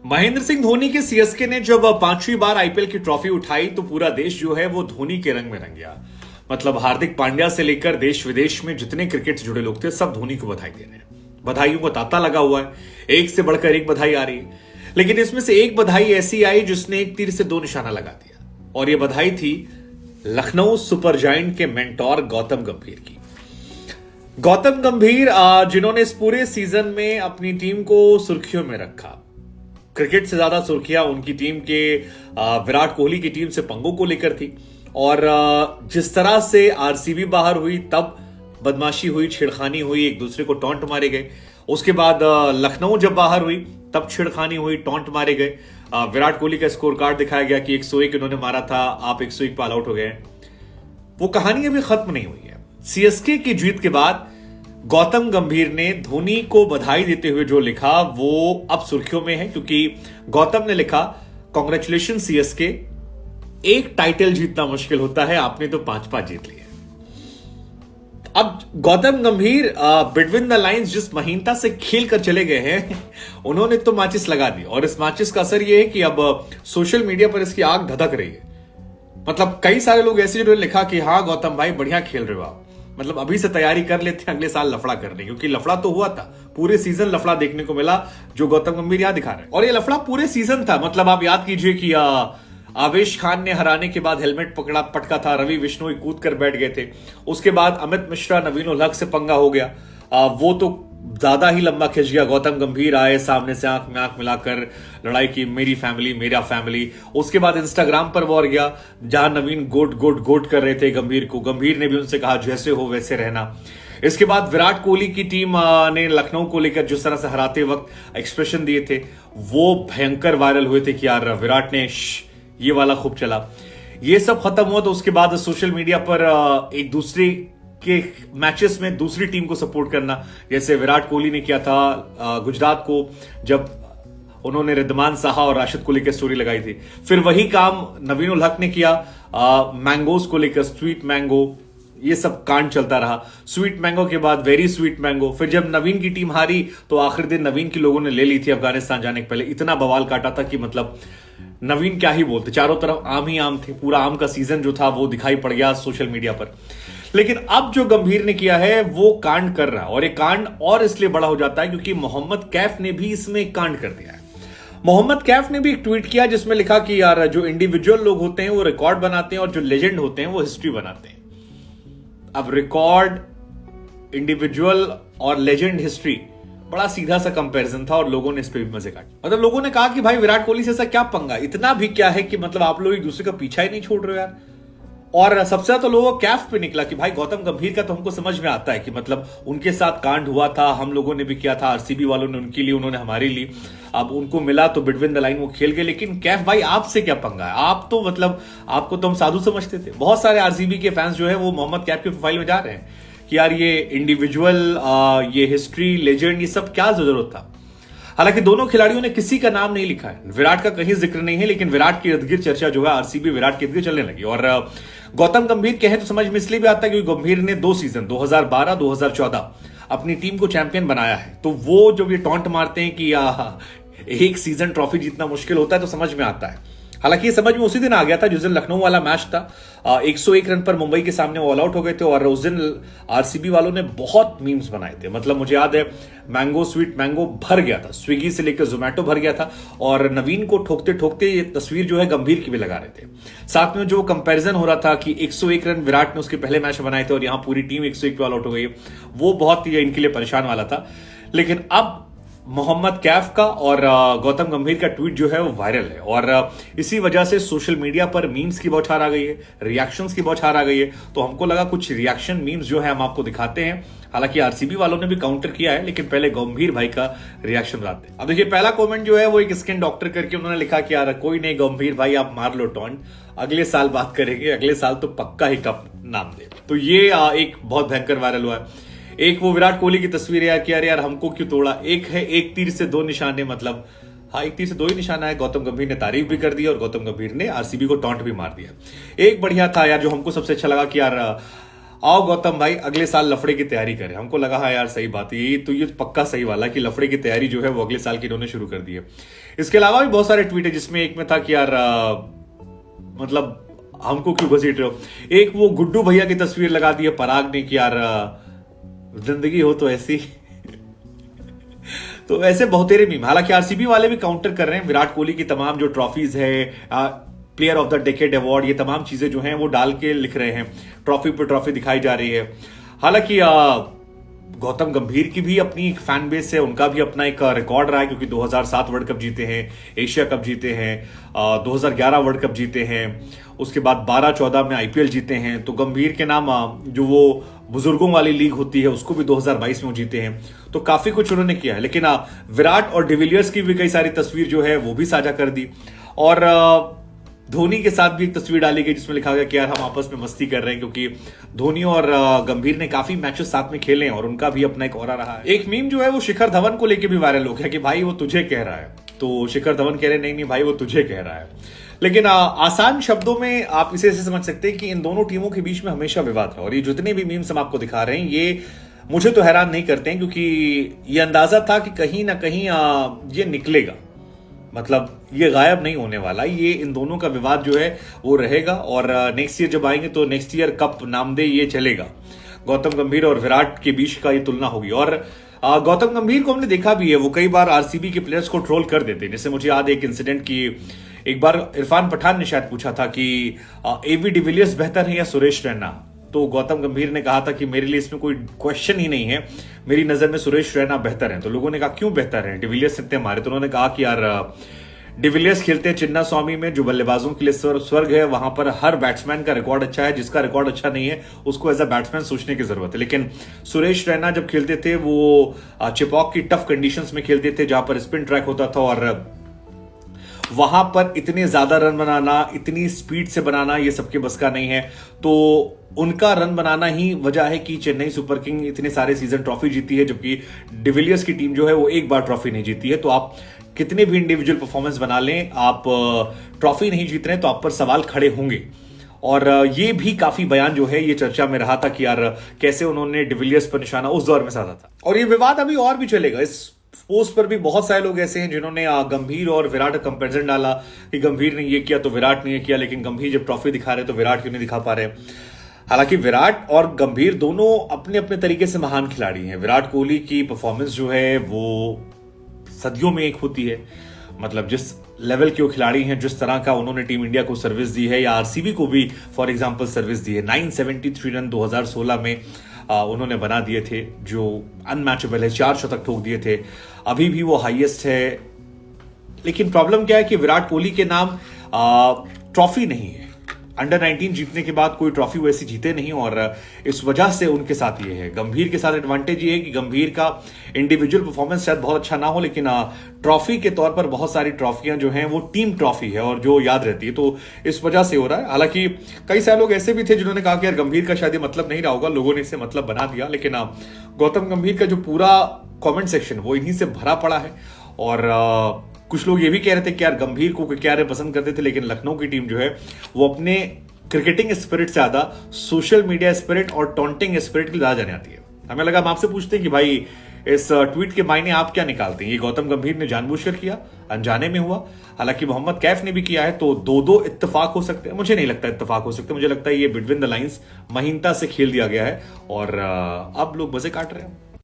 महेंद्र सिंह धोनी के सीएसके ने जब पांचवी बार आईपीएल की ट्रॉफी उठाई तो पूरा देश जो है वो धोनी के रंग में रंग गया। मतलब हार्दिक पांड्या से लेकर देश विदेश में जितने क्रिकेट से जुड़े लोग थे सब धोनी को बधाई दे रहे हैं। बधाइयों का तांता लगा हुआ है, एक से बढ़कर एक बधाई आ रही है। लेकिन इसमें से एक बधाई ऐसी आई जिसने एक तीर से दो निशाना लगा दिया, और यह बधाई थी लखनऊ सुपर जायंट के मेंटोर गौतम गंभीर की। गौतम गंभीर जिन्होंने इस पूरे सीजन में अपनी टीम को सुर्खियों में रखा। क्रिकेट से ज्यादा सुर्खियां उनकी टीम के विराट कोहली की टीम से पंगों को लेकर थी, और जिस तरह से आरसीबी बाहर हुई तब बदमाशी हुई, छेड़खानी हुई, एक दूसरे को टॉन्ट मारे गए। उसके बाद लखनऊ जब बाहर हुई तब छेड़खानी हुई, टॉन्ट मारे गए। विराट कोहली का स्कोर कार्ड दिखाया गया कि 101 इन्होंने मारा था, आप 101 पे ऑल आउट हो गए। वो कहानी अभी खत्म नहीं हुई है। सीएसके की जीत के बाद गौतम गंभीर ने धोनी को बधाई देते हुए जो लिखा वो अब सुर्खियों में है, क्योंकि गौतम ने लिखा, कांग्रेचुलेशन सीएसके, एक टाइटल जीतना मुश्किल होता है, आपने तो 5 जीत लिए। अब गौतम गंभीर बिटवीन द लाइंस जिस महीनता से खेल कर चले गए हैं उन्होंने तो माचिस लगा दी, और इस माचिस का असर यह है कि अब सोशल मीडिया पर इसकी आग धधक रही है। मतलब कई सारे लोग ऐसे जिन्होंने लिखा कि हाँ गौतम भाई बढ़िया खेल रहे हो आप, मतलब अभी से तैयारी कर लेते हैं अगले साल लफड़ा करने, क्योंकि लफड़ा तो हुआ था, पूरे सीजन लफड़ा देखने को मिला जो गौतम गंभीर यहां दिखा रहे हैं। और ये लफड़ा पूरे सीजन था। मतलब आप याद कीजिए कि आवेश खान ने हराने के बाद हेलमेट पटका था, रवि बिश्नोई कूद कर बैठ गए थे। उसके बाद अमित मिश्रा, नवीन उल हक से पंगा हो गया, वो तो ज्यादा ही लंबा खिंच गया। गौतम गंभीर आए, सामने से आंख में आंख मिलाकर लड़ाई की, मेरी फैमिली मेरा फैमिली। उसके बाद इंस्टाग्राम पर वॉर गया जहां नवीन गोट कर रहे थे गंभीर को, गंभीर ने भी उनसे कहा जैसे हो वैसे रहना। इसके बाद विराट कोहली की टीम ने लखनऊ को लेकर जिस तरह से हराते वक्त एक्सप्रेशन दिए थे वो भयंकर वायरल हुए थे कि यार विराट ने ये वाला खूब चला। ये सब खत्म हुआ तो उसके बाद सोशल मीडिया पर एक दूसरे के मैचेस में दूसरी टीम को सपोर्ट करना, जैसे विराट कोहली ने किया था गुजरात को जब उन्होंने रिद्धमान साहा और राशिद को लेकर स्टोरी लगाई थी। फिर वही काम नवीन उल हक ने किया मैंगोज को लेकर, स्वीट मैंगो, ये सब कांड चलता रहा। स्वीट मैंगो के बाद वेरी स्वीट मैंगो। फिर जब नवीन की टीम हारी तो आखिर दिन नवीन की लोगों ने ले ली थी अफगानिस्तान जाने के पहले, इतना बवाल काटा था कि मतलब नवीन क्या ही बोलते, चारों तरफ आम ही आम थे। पूरा आम का सीजन जो था वो दिखाई पड़ गया सोशल मीडिया पर। लेकिन अब जो गंभीर ने किया है वो कांड कर रहा है, और ये कांड और इसलिए बड़ा हो जाता है क्योंकि मोहम्मद कैफ ने भी इसमें एक कांड कर दिया है। मोहम्मद कैफ ने भी एक ट्वीट किया जिसमें लिखा कि यार जो इंडिविजुअल लोग होते हैं वो रिकॉर्ड बनाते हैं और जो लेजेंड होते हैं वो हिस्ट्री बनाते हैं। अब रिकॉर्ड, इंडिविजुअल और लेजेंड हिस्ट्री, बड़ा सीधा सा कंपैरिजन था और लोगों ने इस पे भी मजे काटे। मतलब लोगों ने कहा कि भाई विराट कोहली से ऐसा क्या पंगा, इतना भी क्या है कि मतलब आप लोग एक दूसरे का पीछा ही नहीं छोड़ रहे हो यार। और सबसे ज्यादा तो लोगों को कैफ पे निकला कि भाई गौतम गंभीर का तो हमको समझ में आता है कि मतलब उनके साथ कांड हुआ था, हम लोगों ने भी किया था, आरसीबी वालों ने उनकी ली, उन्होंने हमारी ली, अब उनको मिला तो बिटवीन द लाइन वो खेल गए। लेकिन कैफ भाई आपसे क्या पंगा है, आप तो मतलब आपको तो हम साधु समझते थे। बहुत सारे आरसीबी के फैंस जो है वो मोहम्मद कैफ की प्रोफाइल में जा रहे हैं कि यार ये इंडिविजुअल, ये हिस्ट्री, लेजेंड, ये सब क्या जरूरत था। हालांकि दोनों खिलाड़ियों ने किसी का नाम नहीं लिखा है, विराट का कहीं जिक्र नहीं है, लेकिन विराट के इर्द गिर्द चर्चा जो है आरसीबी विराट के इर्द गिर्द चलने लगी। और गौतम गंभीर कहे तो समझ में इसलिए भी आता है क्योंकि गंभीर ने 2 सीजन 2012-2014 अपनी टीम को चैंपियन बनाया है। तो वो जब ये टॉन्ट मारते हैं कि एक सीजन ट्रॉफी जीतना मुश्किल होता है तो समझ में आता है। हालांकि ये समझ में उसी दिन आ गया था जिस दिन लखनऊ वाला मैच था। 101 रन पर मुंबई के सामने ऑल आउट हो गए थे, और उस दिन आरसीबी वालों ने बहुत मीम्स बनाए थे। मतलब मुझे याद है मैंगो स्वीट मैंगो भर गया था, स्विगी से लेकर जोमेटो भर गया था, और नवीन को ठोकते ठोकते ये तस्वीर जो है गंभीर की भी लगा रहे थे। साथ में जो कंपैरिजन हो रहा था कि 101 रन विराट ने उसके पहले मैच में बनाए थे और यहां पूरी टीम 101 पे ऑल आउट हो गई, वो बहुत ही इनके लिए परेशान वाला था। लेकिन अब मोहम्मद कैफ का और गौतम गंभीर का ट्वीट जो है वो वायरल है, और इसी वजह से सोशल मीडिया पर मीम्स की बौछार आ गई है, रिएक्शंस की बौछार आ गई है। तो हमको लगा कुछ रिएक्शन मीम्स जो है हम आपको दिखाते हैं। हालांकि आरसीबी वालों ने भी काउंटर किया है, लेकिन पहले गंभीर भाई का रिएक्शन लाते हैं। अब देखिए पहला कमेंट जो है वो एक स्किन डॉक्टर करके उन्होंने लिखा कि यार कोई नहीं गंभीर भाई, आप मार लो टॉन्ट, अगले साल बात करेंगे, अगले साल तो पक्का ही कप नाम दे। तो ये एक बहुत भयंकर वायरल हुआ है। एक वो विराट कोहली की तस्वीर है कि यार यार हमको क्यों तोड़ा, एक है एक तीर से 2 निशाने, मतलब हाँ एक तीर से 2 ही निशाना है। गौतम गंभीर ने तारीफ भी कर दी और गौतम गंभीर ने आरसीबी को टॉन्ट भी मार दिया। एक बढ़िया था यार जो हमको सबसे अच्छा लगा कि यार आओ गौतम भाई अगले साल लफड़े की तैयारी करें। हमको लगा हाँ यार सही बात है, ये पक्का सही वाला कि लफड़े की तैयारी जो है वो अगले साल की इन्होंने शुरू कर दी है। इसके अलावा भी बहुत सारे ट्वीट है जिसमें एक में था कि यार मतलब हमको क्यों घसीट रहे हो। एक वो गुड्डू भैया की तस्वीर लगा दी है पराग ने कि यार जिंदगी हो तो ऐसी तो ऐसे बहुतेरे मीम। हालांकि आरसीबी वाले भी काउंटर कर रहे हैं, विराट कोहली की तमाम जो ट्रॉफीज है, player of the decade award, ये तमाम चीजें जो हैं वो डाल के लिख रहे हैं, ट्रॉफी पे ट्रॉफी दिखाई जा रही है। हालांकि गौतम गंभीर की भी अपनी एक फैन बेस है, उनका भी अपना एक रिकॉर्ड रहा है क्योंकि 2007 वर्ल्ड कप जीते हैं, एशिया कप जीते हैं, 2011 वर्ल्ड कप जीते हैं, उसके बाद 12-14 में आईपीएल जीते हैं। तो गंभीर के नाम जो वो बुजुर्गों वाली लीग होती है उसको भी 2022 में वो जीते हैं, तो काफी कुछ उन्होंने किया है। लेकिन विराट और डिविलियर्स की भी कई सारी तस्वीर जो है वो भी साझा कर दी, और धोनी के साथ भी एक तस्वीर डाली गई जिसमें लिखा गया कि यार हम आपस में मस्ती कर रहे हैं, क्योंकि धोनी और गंभीर ने काफी मैचेस साथ में खेले हैं और उनका भी अपना एक ऑरा रहा है। एक मीम जो है वो शिखर धवन को लेके भी वायरल हो गया कि भाई वो तुझे कह रहा है, तो शिखर धवन कह रहे नहीं भाई वो तुझे कह रहा है। लेकिन आसान शब्दों में आप इसे ऐसे समझ सकते हैं कि इन दोनों टीमों के बीच में हमेशा विवाद है, और ये जितने भी मीम्स हम आपको दिखा रहे हैं ये मुझे तो हैरान नहीं करते हैं, क्योंकि ये अंदाजा था कि कहीं ना कहीं ये निकलेगा, मतलब ये गायब नहीं होने वाला, ये इन दोनों का विवाद जो है वो रहेगा। और नेक्स्ट ईयर जब आएंगे तो नेक्स्ट ईयर कप नामदे ये चलेगा, गौतम गंभीर और विराट के बीच का ये तुलना होगी। और गौतम गंभीर को हमने देखा भी है, वो कई बार आरसीबी के प्लेयर्स को ट्रोल कर देते हैं। जैसे मुझे याद है एक इंसिडेंट की, एक बार इरफान पठान ने शायद पूछा था कि एवी डिविलियर्स बेहतर है या सुरेश रैना, तो गौतम गंभीर ने कहा था कि मेरे लिए इसमें कोई क्वेश्चन ही नहीं है, मेरी नजर में सुरेश रैना बेहतर है। तो लोगों ने कहा क्यों बेहतर है, डिविलियर्स इतने मारे, तो उन्होंने कहा कि यार डिविलियर्स खेलते हैं चिन्ना स्वामी में जो बल्लेबाजों के लिए स्वर्ग है, वहां पर हर बैट्समैन का रिकॉर्ड अच्छा है, जिसका रिकॉर्ड अच्छा नहीं है उसको एज अ बैट्समैन सोचने की जरूरत है। लेकिन सुरेश रैना जब खेलते थे वो चिपॉक की टफ कंडीशंस में खेलते थे, जहां पर स्पिन ट्रैक होता था, और वहां पर इतने ज्यादा रन बनाना, इतनी स्पीड से बनाना ये सबके बस का नहीं है। तो उनका रन बनाना ही वजह है कि चेन्नई सुपर किंग इतने सारे सीजन ट्रॉफी जीती है, जबकि डिविलियर्स की टीम जो है वो एक बार ट्रॉफी नहीं जीती है। तो आप कितने भी इंडिविजुअल परफॉर्मेंस बना लें, आप ट्रॉफी नहीं जीत रहे तो आप पर सवाल खड़े होंगे। और ये भी काफी बयान जो है ये चर्चा में रहा था कि यार कैसे उन्होंने डिविलियर्स पर निशाना उस दौर में साधा था, और ये विवाद अभी और भी चलेगा। इस पोस्ट पर भी बहुत सारे लोग ऐसे हैं जिन्होंने गंभीर और विराट का कंपैरिजन डाला कि गंभीर ने ये किया तो विराट ने ये किया, लेकिन गंभीर जब ट्रॉफी दिखा रहे तो विराट क्यों नहीं दिखा पा रहे। हालांकि विराट और गंभीर दोनों अपने अपने तरीके से महान खिलाड़ी हैं। विराट कोहली की परफॉर्मेंस जो है वो सदियों में एक होती है, मतलब जिस लेवल के वो खिलाड़ी हैं, जिस तरह का उन्होंने टीम इंडिया को सर्विस दी है, या आरसीबी को भी फॉर एग्जांपल सर्विस दी है। 973 रन 2016 में उन्होंने बना दिए थे जो अनमैचेबल है, 4 शतक ठोक दिए थे, अभी भी वो हाईएस्ट है। लेकिन प्रॉब्लम क्या है कि विराट कोहली के नाम ट्रॉफी नहीं है, अंडर 19 जीतने के बाद कोई ट्रॉफी वैसी जीते नहीं, और इस वजह से उनके साथ ये है। गंभीर के साथ एडवांटेज ये है कि गंभीर का इंडिविजुअल परफॉर्मेंस शायद बहुत अच्छा ना हो, लेकिन ट्रॉफी के तौर पर बहुत सारी ट्रॉफियां जो हैं वो टीम ट्रॉफी है और जो याद रहती है, तो इस वजह से हो रहा है। हालांकि कई सारे लोग ऐसे भी थे जिन्होंने कहा कि यार गंभीर का शायद ये मतलब नहीं रहा होगा, लोगों ने इसे मतलब बना दिया। लेकिन गौतम गंभीर का जो पूरा कॉमेंट सेक्शन वो इन्हीं से भरा पड़ा है, और कुछ लोग ये भी कह रहे थे कि यार गंभीर को क्या पसंद करते थे, लेकिन लखनऊ की टीम जो है वो अपने क्रिकेटिंग स्पिरिट से ज्यादा सोशल मीडिया स्पिरिट और टॉन्टिंग स्पिरिट के लिए ज्यादा जानी जाती है। हमें लगा हम आपसे पूछते हैं कि भाई इस ट्वीट के मायने आप क्या निकालते हैं, ये गौतम गंभीर ने जानबूझकर किया, अनजाने में हुआ। हालांकि मोहम्मद कैफ ने भी किया है, तो दो इत्तेफाक हो सकते हैं। मुझे नहीं लगता इत्तेफाक हो सकते, मुझे लगता है ये बिटवीन द लाइंस महीनता से खेल दिया गया है, और अब लोग मजे काट रहे हैं।